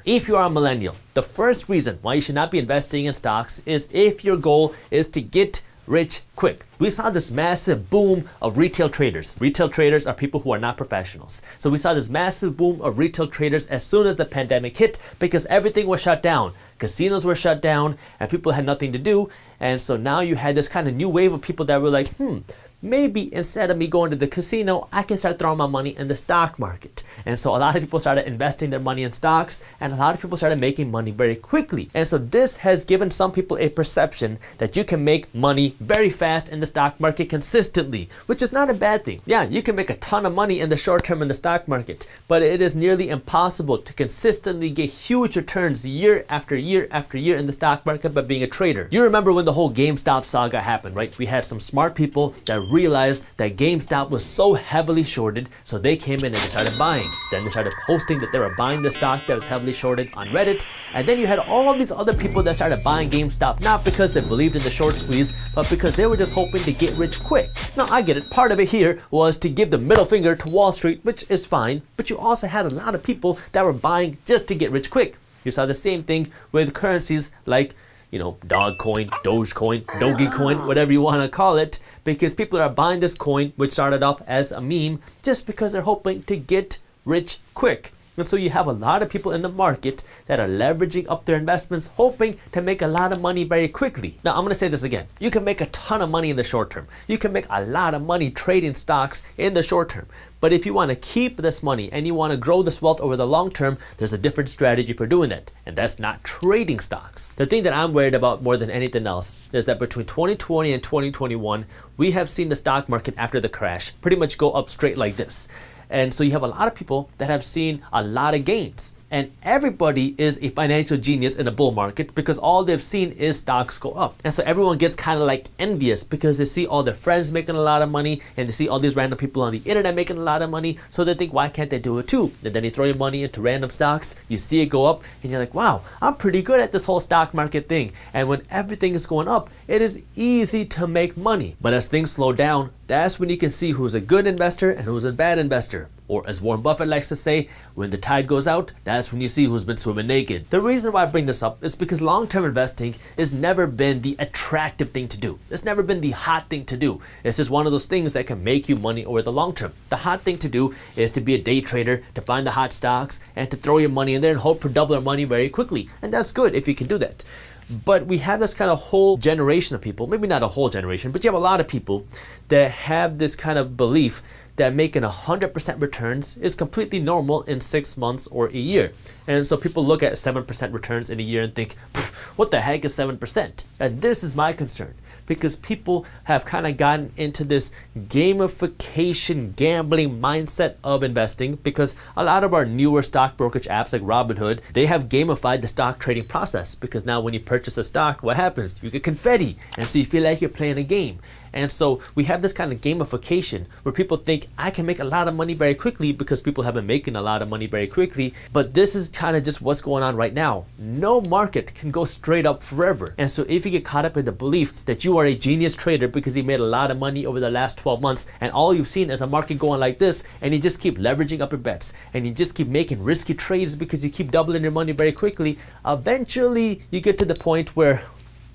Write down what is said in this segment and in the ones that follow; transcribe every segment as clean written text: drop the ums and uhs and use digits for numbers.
If you are a millennial, the first reason why you should not be investing in stocks is if your goal is to get rich quick. We saw this massive boom of retail traders. Retail traders are people who are not professionals. So we saw this massive boom of retail traders as soon as the pandemic hit because everything was shut down. Casinos were shut down and people had nothing to do. And so now you had this kind of new wave of people that were like, maybe instead of me going to the casino, I can start throwing my money in the stock market. And so a lot of people started investing their money in stocks and a lot of people started making money very quickly. And so this has given some people a perception that you can make money very fast in the stock market consistently, which is not a bad thing. Yeah, you can make a ton of money in the short term in the stock market, but it is nearly impossible to consistently get huge returns year after year after year in the stock market by being a trader. You remember when the whole GameStop saga happened, right? We had some smart people that realized that GameStop was so heavily shorted, so they came in and they started buying. Then they started posting that they were buying the stock that was heavily shorted on Reddit, and then you had all of these other people that started buying GameStop not because they believed in the short squeeze, but because they were just hoping to get rich quick. Now I get it, part of it here was to give the middle finger to Wall Street, which is fine, but you also had a lot of people that were buying just to get rich quick. You saw the same thing with currencies like Dogcoin, Dogecoin, Dogecoin, whatever you want to call it, because people are buying this coin, which started off as a meme, just because they're hoping to get rich quick. And so you have a lot of people in the market that are leveraging up their investments, hoping to make a lot of money very quickly. Now, I'm going to say this again. You can make a ton of money in the short term. You can make a lot of money trading stocks in the short term. But if you want to keep this money and you want to grow this wealth over the long term, there's a different strategy for doing that. And that's not trading stocks. The thing that I'm worried about more than anything else is that between 2020 and 2021, we have seen the stock market after the crash pretty much go up straight like this. And so you have a lot of people that have seen a lot of gains. And everybody is a financial genius in a bull market because all they've seen is stocks go up. And so everyone gets kind of like envious because they see all their friends making a lot of money and they see all these random people on the internet making a lot of money. So they think, why can't they do it too? And then you throw your money into random stocks, you see it go up and you're like, wow, I'm pretty good at this whole stock market thing. And when everything is going up, it is easy to make money. But as things slow down, that's when you can see who's a good investor and who's a bad investor. Or as Warren Buffett likes to say, when the tide goes out, that's when you see who's been swimming naked. The reason why I bring this up is because long-term investing has never been the attractive thing to do. It's never been the hot thing to do. It's just one of those things that can make you money over the long term. The hot thing to do is to be a day trader, to find the hot stocks, and to throw your money in there and hope for double your money very quickly. And that's good if you can do that. But we have this kind of whole generation of people, maybe not a whole generation, but you have a lot of people that have this kind of belief that making 100% returns is completely normal in 6 months or a year. And so people look at 7% returns in a year and think, what the heck is 7%? And this is my concern, because people have kind of gotten into this gamification gambling mindset of investing, because a lot of our newer stock brokerage apps like Robinhood, they have gamified the stock trading process, because now when you purchase a stock, what happens? You get confetti, and so you feel like you're playing a game. And so we have this kind of gamification where people think I can make a lot of money very quickly because people have been making a lot of money very quickly. But this is kind of just what's going on right now. No market can go straight up forever. And so if you get caught up in the belief that you are a genius trader because you made a lot of money over the last 12 months and all you've seen is a market going like this, and you just keep leveraging up your bets and you just keep making risky trades because you keep doubling your money very quickly, eventually you get to the point where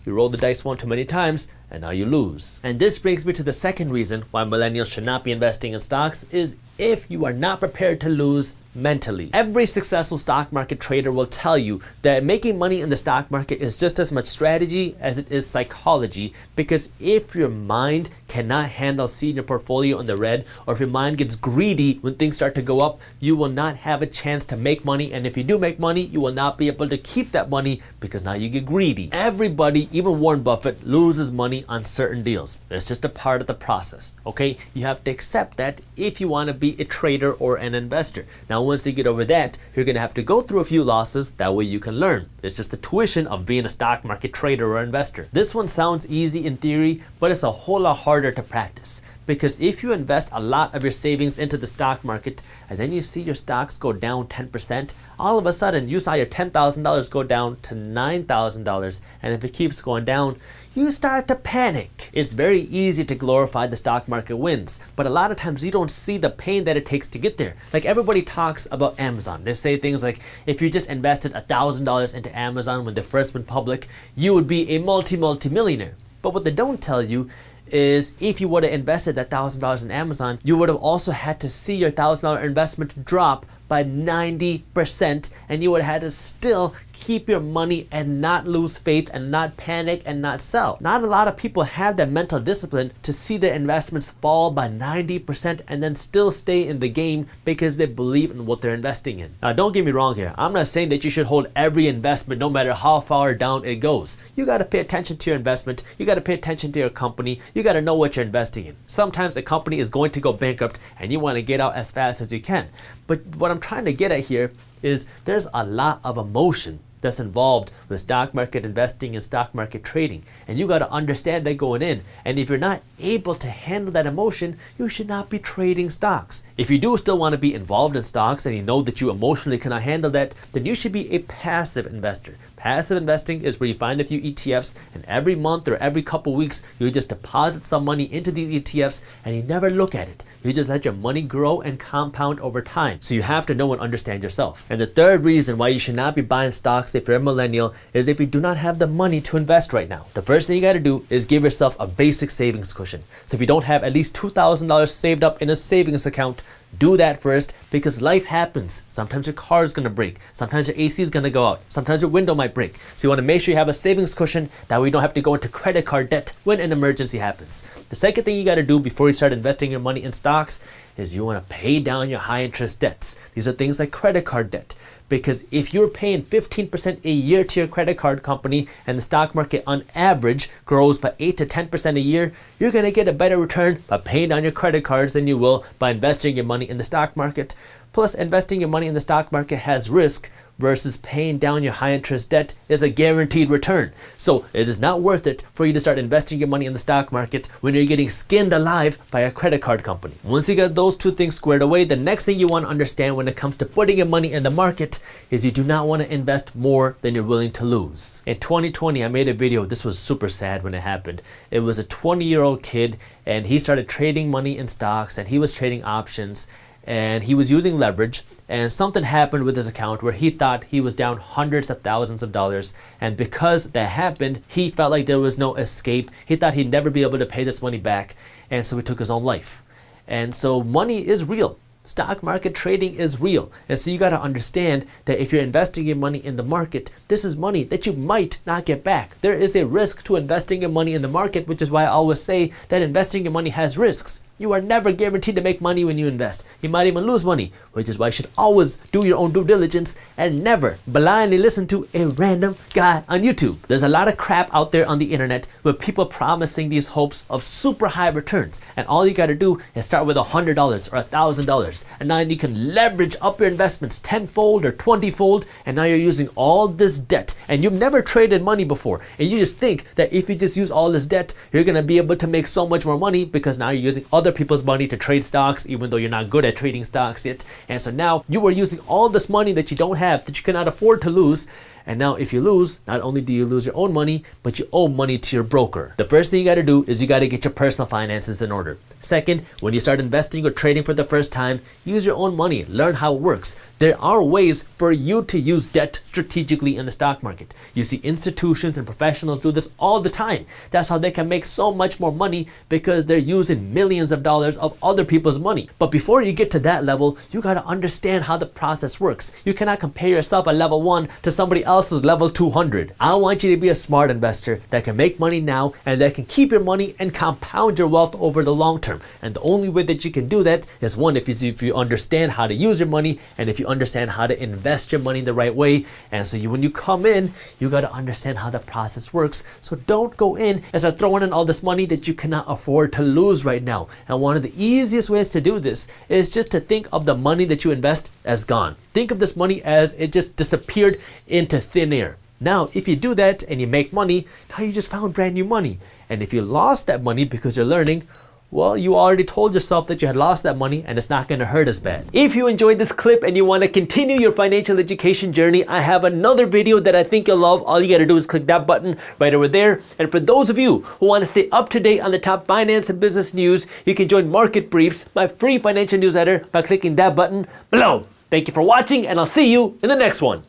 you roll the dice one too many times and now you lose. And this brings me to the second reason why millennials should not be investing in stocks is if you are not prepared to lose mentally. Every successful stock market trader will tell you that making money in the stock market is just as much strategy as it is psychology, because if your mind cannot handle seeing your portfolio in the red, or if your mind gets greedy when things start to go up, you will not have a chance to make money. And if you do make money, you will not be able to keep that money because now you get greedy. Everybody, even Warren Buffett, loses money on certain deals. It's just a part of the process, okay? You have to accept that if you want to be a trader or an investor. Now, once you get over that, you're going to have to go through a few losses. That way you can learn. It's just the tuition of being a stock market trader or investor. This one sounds easy in theory, but it's a whole lot harder to practice, because if you invest a lot of your savings into the stock market and then you see your stocks go down 10%, all of a sudden you saw your $10,000 go down to $9,000, and if it keeps going down, you start to panic. It's very easy to glorify the stock market wins, but a lot of times you don't see the pain that it takes to get there. Like everybody talks about Amazon. They say things like, if you just invested $1,000 into Amazon when they first went public, you would be a multi-millionaire. But what they don't tell you is if you would have invested that $1,000 in Amazon, you would have also had to see your $1,000 investment drop by 90%, and you would have had to still keep your money and not lose faith and not panic and not sell. Not a lot of people have that mental discipline to see their investments fall by 90% and then still stay in the game because they believe in what they're investing in. Now, don't get me wrong here. I'm not saying that you should hold every investment no matter how far down it goes. You got to pay attention to your investment. You got to pay attention to your company. You got to know what you're investing in. Sometimes a company is going to go bankrupt and you want to get out as fast as you can. But what I'm trying to get at here is there's a lot of emotion that's involved with stock market investing and stock market trading, and you got to understand that going in. And if you're not able to handle that emotion, you should not be trading stocks. If you do still want to be involved in stocks and you know that you emotionally cannot handle that, then you should be a passive investor. Passive investing is where you find a few ETFs, and every month or every couple weeks you just deposit some money into these ETFs and you never look at it. You just let your money grow and compound over time. So you have to know and understand yourself. And the third reason why you should not be buying stocks if you're a millennial is if you do not have the money to invest right now. The first thing you got to do is give yourself a basic savings cushion. So if you don't have at least $2,000 saved up in a savings account, do that first, because life happens. Sometimes your car is going to break. Sometimes your AC is going to go out. Sometimes your window might break. So you want to make sure you have a savings cushion, that way you don't have to go into credit card debt when an emergency happens. The second thing you got to do before you start investing your money in stocks is you want to pay down your high interest debts. These are things like credit card debt. Because if you're paying 15% a year to your credit card company and the stock market on average grows by 8 to 10% a year, you're going to get a better return by paying down your credit cards than you will by investing your money in the stock market. Plus, investing your money in the stock market has risk, versus paying down your high interest debt is a guaranteed return. So it is not worth it for you to start investing your money in the stock market when you're getting skinned alive by a credit card company. Once you get those two things squared away, the next thing you want to understand when it comes to putting your money in the market is you do not want to invest more than you're willing to lose. In 2020, I made a video. This was super sad when it happened. It was a 20-year-old kid, and he started trading money in stocks, and he was trading options, and he was using leverage, and something happened with his account where he thought he was down hundreds of thousands of dollars, and because that happened, he felt like there was no escape. He thought he'd never be able to pay this money back, and so he took his own life. And so money is real. Stock market trading is real. And so you got to understand that if you're investing your money in the market, this is money that you might not get back. There is a risk to investing your money in the market, which is why I always say that investing your money has risks. You are never guaranteed to make money when you invest. You might even lose money, which is why you should always do your own due diligence and never blindly listen to a random guy on YouTube. There's a lot of crap out there on the internet with people promising these hopes of super high returns. And all you got to do is start with $100 or $1,000. And now you can leverage up your investments tenfold or 20-fold. And now you're using all this debt. And you've never traded money before. And you just think that if you just use all this debt, you're going to be able to make so much more money because now you're using other people's money to trade stocks, even though you're not good at trading stocks yet. And so now you are using all this money that you don't have, that you cannot afford to lose. And now if you lose, not only do you lose your own money, but you owe money to your broker. The first thing you got to do is you got to get your personal finances in order. Second, when you start investing or trading for the first time, use your own money. Learn how it works. There are ways for you to use debt strategically in the stock market. You see institutions and professionals do this all the time. That's how they can make so much more money, because they're using millions of dollars of other people's money. But before you get to that level, you got to understand how the process works. You cannot compare yourself at level 1 to somebody else's level 200. I want you to be a smart investor that can make money now and that can keep your money and compound your wealth over the long term. And the only way that you can do that is, one, if you understand how to use your money, and if you understand how to invest your money the right way. And so when you come in, you got to understand how the process works. So don't go in and start throwing in all this money that you cannot afford to lose right now. And one of the easiest ways to do this is just to think of the money that you invest as gone. Think of this money as it just disappeared into thin air. Now, if you do that and you make money, now you just found brand new money. And if you lost that money because you're learning, well, you already told yourself that you had lost that money and it's not going to hurt as bad. If you enjoyed this clip and you want to continue your financial education journey, I have another video that I think you'll love. All you got to do is click that button right over there. And for those of you who want to stay up to date on the top finance and business news, you can join Market Briefs, my free financial newsletter, by clicking that button below. Thank you for watching, and I'll see you in the next one.